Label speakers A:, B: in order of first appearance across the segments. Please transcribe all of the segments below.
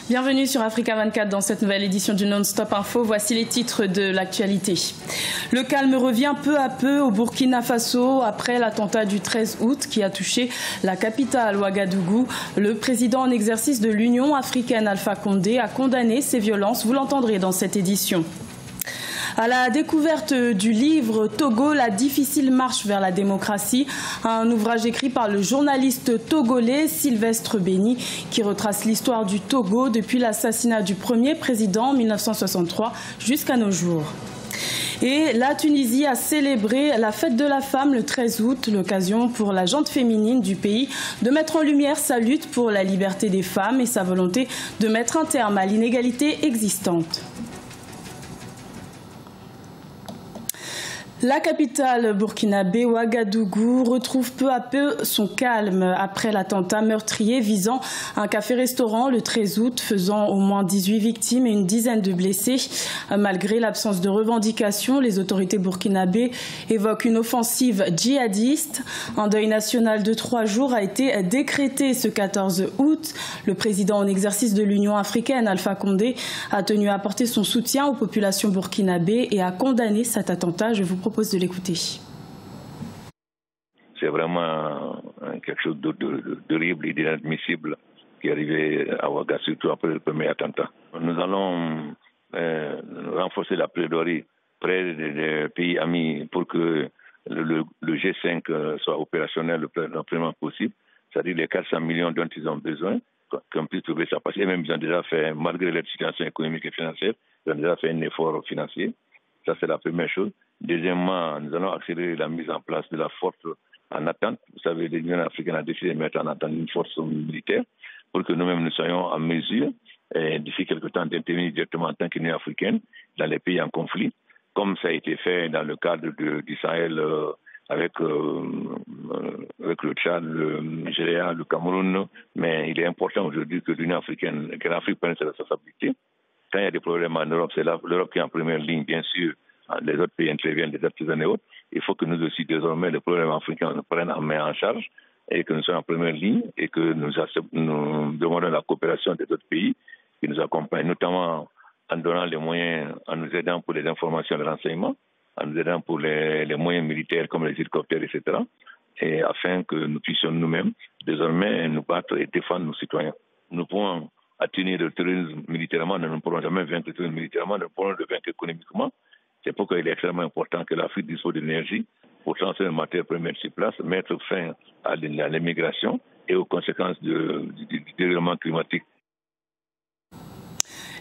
A: Bienvenue sur Africa 24 dans cette nouvelle édition du Non-Stop Info. Voici les titres de l'actualité. Le calme revient peu à peu au Burkina Faso après l'attentat du 13 août qui a touché la capitale Ouagadougou. Le président en exercice de l'Union africaine Alpha Condé a condamné ces violences. Vous l'entendrez dans cette édition. À la découverte du livre Togo, la difficile marche vers la démocratie, un ouvrage écrit par le journaliste togolais Sylvestre Béni qui retrace l'histoire du Togo depuis l'assassinat du premier président en 1963 jusqu'à nos jours. Et la Tunisie a célébré la fête de la femme le 13 août, l'occasion pour la gente féminine du pays de mettre en lumière sa lutte pour la liberté des femmes et sa volonté de mettre un terme à l'inégalité existante. La capitale burkinabé, Ouagadougou, retrouve peu à peu son calme après l'attentat meurtrier visant un café-restaurant le 13 août, faisant au moins 18 victimes et une dizaine de blessés. Malgré l'absence de revendications, les autorités burkinabées évoquent une offensive djihadiste. Un deuil national de 3 jours a été décrété ce 14 août. Le président en exercice de l'Union africaine, Alpha Condé, a tenu à apporter son soutien aux populations burkinabées et a condamné cet attentat. Je vous propose de l'écouter.
B: C'est vraiment quelque chose d'horrible et d'inadmissible qui est arrivé à Ouagadougou, surtout après le premier attentat. Nous allons renforcer la plaidoirie près des pays amis pour que le G5 soit opérationnel le plus rapidement possible, c'est-à-dire les 400 millions dont ils ont besoin, qu'on puisse trouver ça. Parce que même ils ont déjà fait, malgré leur situation économique et financière, ils ont déjà fait un effort financier. Ça, c'est la première chose. Deuxièmement, nous allons accélérer la mise en place de la force en attente. Vous savez, l'Union africaine a décidé de mettre en attente une force militaire pour que nous-mêmes nous soyons en mesure, d'ici quelque temps, d'intervenir directement en tant qu'Union africaine dans les pays en conflit, comme ça a été fait dans le cadre du Sahel avec le Tchad, le Nigeria, le Cameroun. Mais il est important aujourd'hui que l'Union africaine, que l'Afrique prenne ses responsabilités. Quand il y a des problèmes en Europe, c'est l'Europe qui est en première ligne, bien sûr. Les autres pays interviennent, les artisans et autres. Il faut que nous aussi, désormais, les problèmes africains nous prennent en main en charge et que nous soyons en première ligne et que nous demandons la coopération des autres pays qui nous accompagnent, notamment en donnant les moyens, en nous aidant pour les informations et les renseignements, en nous aidant pour les moyens militaires comme les hélicoptères, etc. Et afin que nous puissions nous-mêmes, désormais, nous battre et défendre nos citoyens. Nous pouvons atteindre le terrorisme militairement, nous ne pourrons jamais vaincre le terrorisme militairement, nous pourrons le vaincre économiquement. C'est pourquoi il est extrêmement important que l'Afrique dispose de l'énergie pour transférer les matières premières sur place, mettre fin à l'immigration et aux conséquences du dérèglement climatique.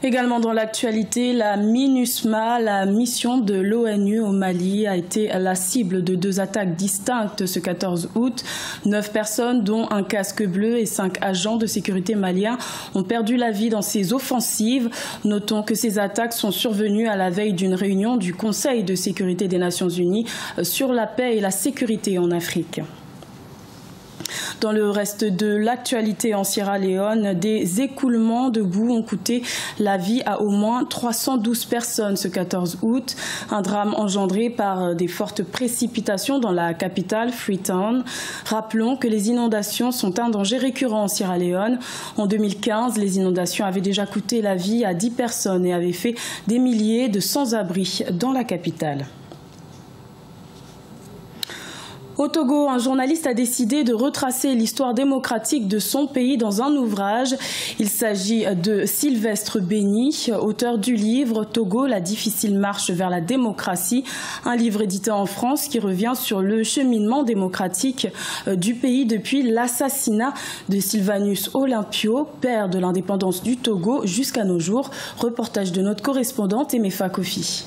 A: Également dans l'actualité, la MINUSMA, la mission de l'ONU au Mali, a été la cible de 2 attaques distinctes ce 14 août. 9 personnes, dont un casque bleu et 5 agents de sécurité maliens, ont perdu la vie dans ces offensives. Notons que ces attaques sont survenues à la veille d'une réunion du Conseil de sécurité des Nations Unies sur la paix et la sécurité en Afrique. Dans le reste de l'actualité en Sierra Leone, des écoulements de boue ont coûté la vie à au moins 312 personnes ce 14 août. Un drame engendré par des fortes précipitations dans la capitale, Freetown. Rappelons que les inondations sont un danger récurrent en Sierra Leone. En 2015, les inondations avaient déjà coûté la vie à 10 personnes et avaient fait des milliers de sans-abri dans la capitale. Au Togo, un journaliste a décidé de retracer l'histoire démocratique de son pays dans un ouvrage. Il s'agit de Sylvestre Béni, auteur du livre Togo, la difficile marche vers la démocratie, un livre édité en France qui revient sur le cheminement démocratique du pays depuis l'assassinat de Sylvanus Olympio, père de l'indépendance du Togo, jusqu'à nos jours. Reportage de notre correspondante Emefa Kofi.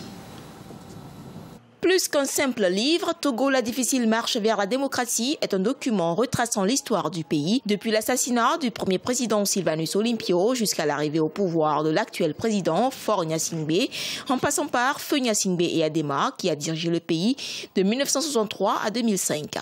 C: Plus qu'un simple livre, Togo, la difficile marche vers la démocratie est un document retraçant l'histoire du pays depuis l'assassinat du premier président Sylvanus Olympio jusqu'à l'arrivée au pouvoir de l'actuel président Faure Gnassingbé, en passant par Feu Gnassingbé et Adema qui a dirigé le pays de 1963 à 2005.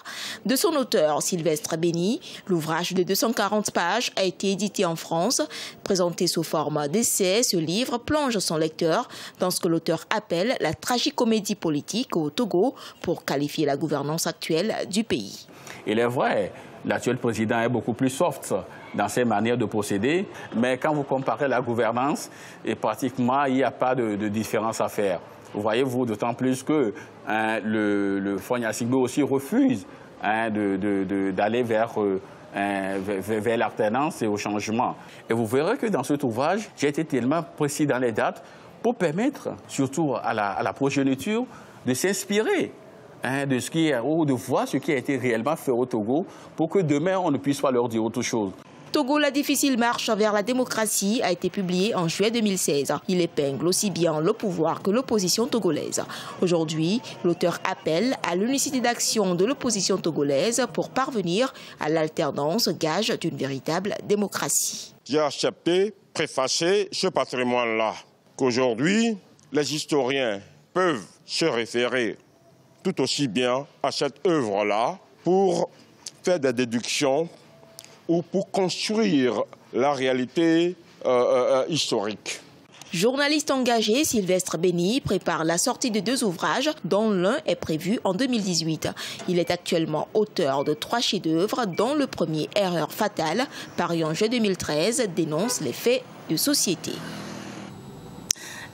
C: De son auteur, Sylvestre Béni, l'ouvrage de 240 pages a été édité en France. Présenté sous forme d'essai, ce livre plonge son lecteur dans ce que l'auteur appelle la tragicomédie politique au Togo pour qualifier la gouvernance actuelle du pays.
D: Il est vrai, l'actuel président est beaucoup plus soft dans ses manières de procéder. Mais quand vous comparez la gouvernance, et pratiquement, il n'y a pas de différence à faire. Vous voyez, d'autant plus que le Fonds Gnassingbé aussi refuse d'aller vers l'alternance et au changement. Et vous verrez que dans cet ouvrage, j'ai été tellement précis dans les dates pour permettre, surtout à la progéniture, de s'inspirer de ce qui est, ou de voir ce qui a été réellement fait au Togo pour que demain, on ne puisse pas leur dire autre chose.
C: Togo, la difficile marche vers la démocratie a été publié en juillet 2016. Il épingle aussi bien le pouvoir que l'opposition togolaise. Aujourd'hui, l'auteur appelle à l'unicité d'action de l'opposition togolaise pour parvenir à l'alternance, gage d'une véritable démocratie.
E: J'ai accepté, préfacé ce patrimoine-là, qu'aujourd'hui, les historiens peuvent se référer tout aussi bien à cette œuvre-là pour faire des déductions ou pour construire la réalité historique.
C: Journaliste engagé, Sylvestre Béni prépare la sortie de 2 ouvrages, dont l'un est prévu en 2018. Il est actuellement auteur de 3 chefs-d'œuvre, dont le premier, Erreur fatale, paru en juillet 2013, dénonce les faits de société.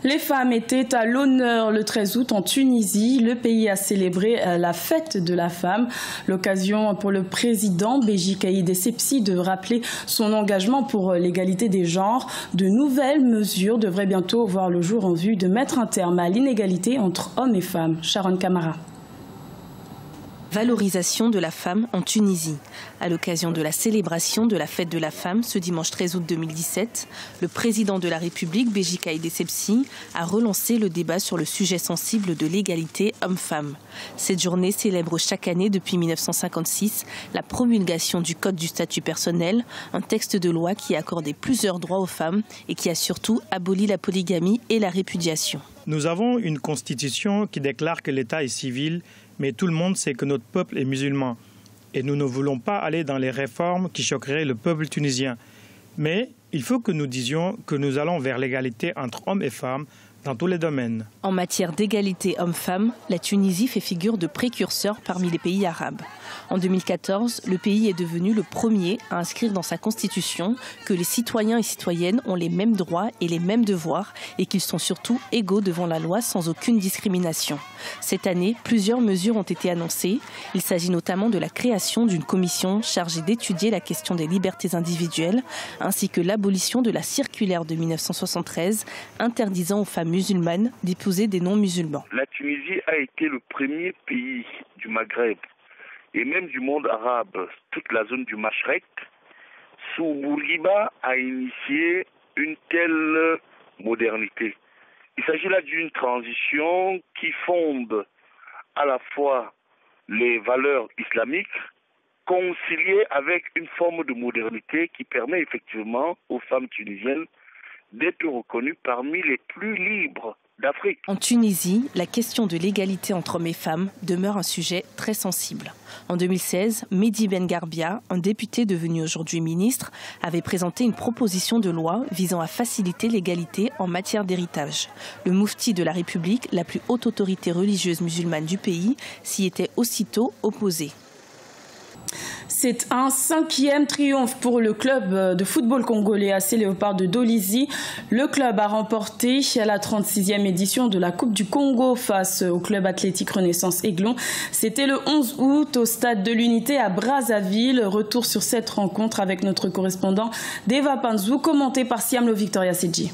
A: Les femmes étaient à l'honneur le 13 août en Tunisie. Le pays a célébré la fête de la femme. L'occasion pour le président Béji Caïd Essebsi de rappeler son engagement pour l'égalité des genres. De nouvelles mesures devraient bientôt voir le jour en vue de mettre un terme à l'inégalité entre hommes et femmes. Sharon Kamara.
F: Valorisation de la femme en Tunisie. À l'occasion de la célébration de la fête de la femme ce dimanche 13 août 2017, le président de la République, Béji Caïd Essebsi, a relancé le débat sur le sujet sensible de l'égalité homme-femme. Cette journée célèbre chaque année depuis 1956 la promulgation du Code du statut personnel, un texte de loi qui a accordé plusieurs droits aux femmes et qui a surtout aboli la polygamie et la répudiation.
G: Nous avons une constitution qui déclare que l'État est civil, mais tout le monde sait que notre peuple est musulman. Et nous ne voulons pas aller dans les réformes qui choqueraient le peuple tunisien. Mais il faut que nous disions que nous allons vers l'égalité entre hommes et femmes dans tous les domaines.
F: En matière d'égalité hommes-femmes, la Tunisie fait figure de précurseur parmi les pays arabes. En 2014, le pays est devenu le premier à inscrire dans sa constitution que les citoyens et citoyennes ont les mêmes droits et les mêmes devoirs et qu'ils sont surtout égaux devant la loi sans aucune discrimination. Cette année, plusieurs mesures ont été annoncées. Il s'agit notamment de la création d'une commission chargée d'étudier la question des libertés individuelles ainsi que l'abolition de la circulaire de 1973 interdisant aux femmes musulmanes d'épouser des non-musulmans.
H: La Tunisie a été le premier pays du Maghreb et même du monde arabe, toute la zone du Mashrek, sous Bourguiba a initié une telle modernité. Il s'agit là d'une transition qui fonde à la fois les valeurs islamiques conciliées avec une forme de modernité qui permet effectivement aux femmes tunisiennes d'être reconnues parmi les plus libres d'Afrique.
F: En Tunisie, la question de l'égalité entre hommes et femmes demeure un sujet très sensible. En 2016, Mehdi Ben Garbia, un député devenu aujourd'hui ministre, avait présenté une proposition de loi visant à faciliter l'égalité en matière d'héritage. Le moufti de la République, la plus haute autorité religieuse musulmane du pays, s'y était aussitôt opposé.
A: C'est un 5e triomphe pour le club de football congolais AC Léopard de Dolisie. Le club a remporté la 36e édition de la Coupe du Congo face au club athlétique Renaissance Aiglon. C'était le 11 août au stade de l'Unité à Brazzaville. Retour sur cette rencontre avec notre correspondant Deva Panzou, commenté par Siamlo Victoria Sedji.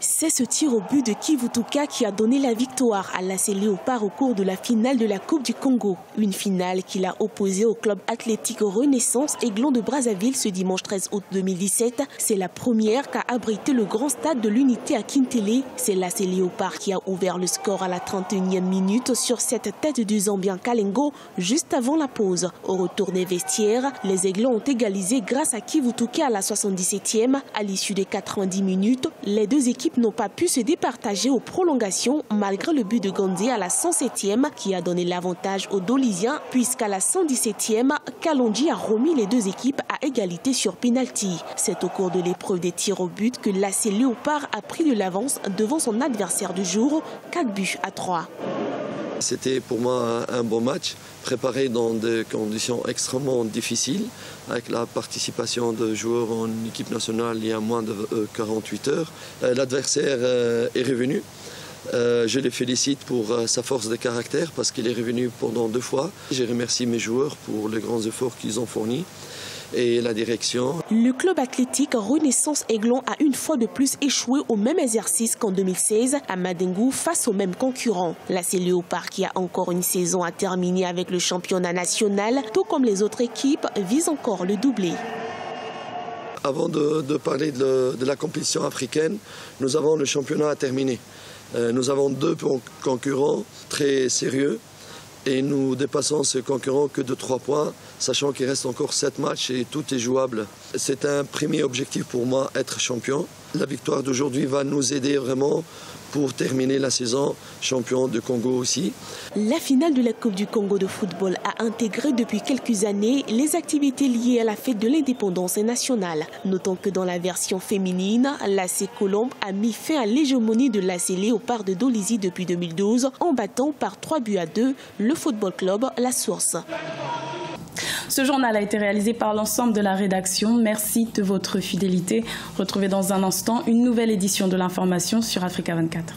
I: C'est ce tir au but de Kivutuka qui a donné la victoire à l'AC Léopard au cours de la finale de la Coupe du Congo. Une finale qu'il a opposée au club athlétique Renaissance Aiglon de Brazzaville ce dimanche 13 août 2017. C'est la première qu'a abrité le grand stade de l'Unité à Kintélé. C'est l'AC Léopard qui a ouvert le score à la 31e minute sur cette tête du Zambien Kalengo juste avant la pause. Au retour des vestiaires, les Aiglons ont égalisé grâce à Kivutuka à la 77e. À l'issue des 90 minutes, les deux équipes n'ont pas pu se départager aux prolongations malgré le but de Gandhi à la 107e qui a donné l'avantage aux Dolisiens puisqu'à la 117e, Kalonji a remis les deux équipes à égalité sur penalty. C'est au cours de l'épreuve des tirs au but que l'AC Léopard a pris de l'avance devant son adversaire du jour, 4 buts à 3.
J: C'était pour moi un bon match, préparé dans des conditions extrêmement difficiles, avec la participation de joueurs en équipe nationale il y a moins de 48 heures. L'adversaire est revenu. Je le félicite pour sa force de caractère parce qu'il est revenu pendant 2 fois. Je remercie mes joueurs pour les grands efforts qu'ils ont fournis et la direction.
I: Le club athlétique Renaissance Aiglon a une fois de plus échoué au même exercice qu'en 2016 à Madingou face aux mêmes concurrents. L'AC Léopard, qui a encore une saison à terminer avec le championnat national, tout comme les autres équipes, vise encore le doublé.
J: Avant de parler de la compétition africaine, nous avons le championnat à terminer. Nous avons 2 concurrents très sérieux et nous dépassons ce concurrent que de 3 points, sachant qu'il reste encore 7 matchs et tout est jouable. C'est un premier objectif pour moi, être champion. La victoire d'aujourd'hui va nous aider vraiment pour terminer la saison, champion du Congo aussi.
I: La finale de la Coupe du Congo de football a intégré depuis quelques années les activités liées à la fête de l'indépendance nationale. Notons que dans la version féminine, l'AC Colombe a mis fin à l'hégémonie de l'AC Léopard de Dolisie depuis 2012 en battant par 3-2 le football club La Source.
A: Ce journal a été réalisé par l'ensemble de la rédaction. Merci de votre fidélité. Retrouvez dans un instant une nouvelle édition de l'information sur Africa 24.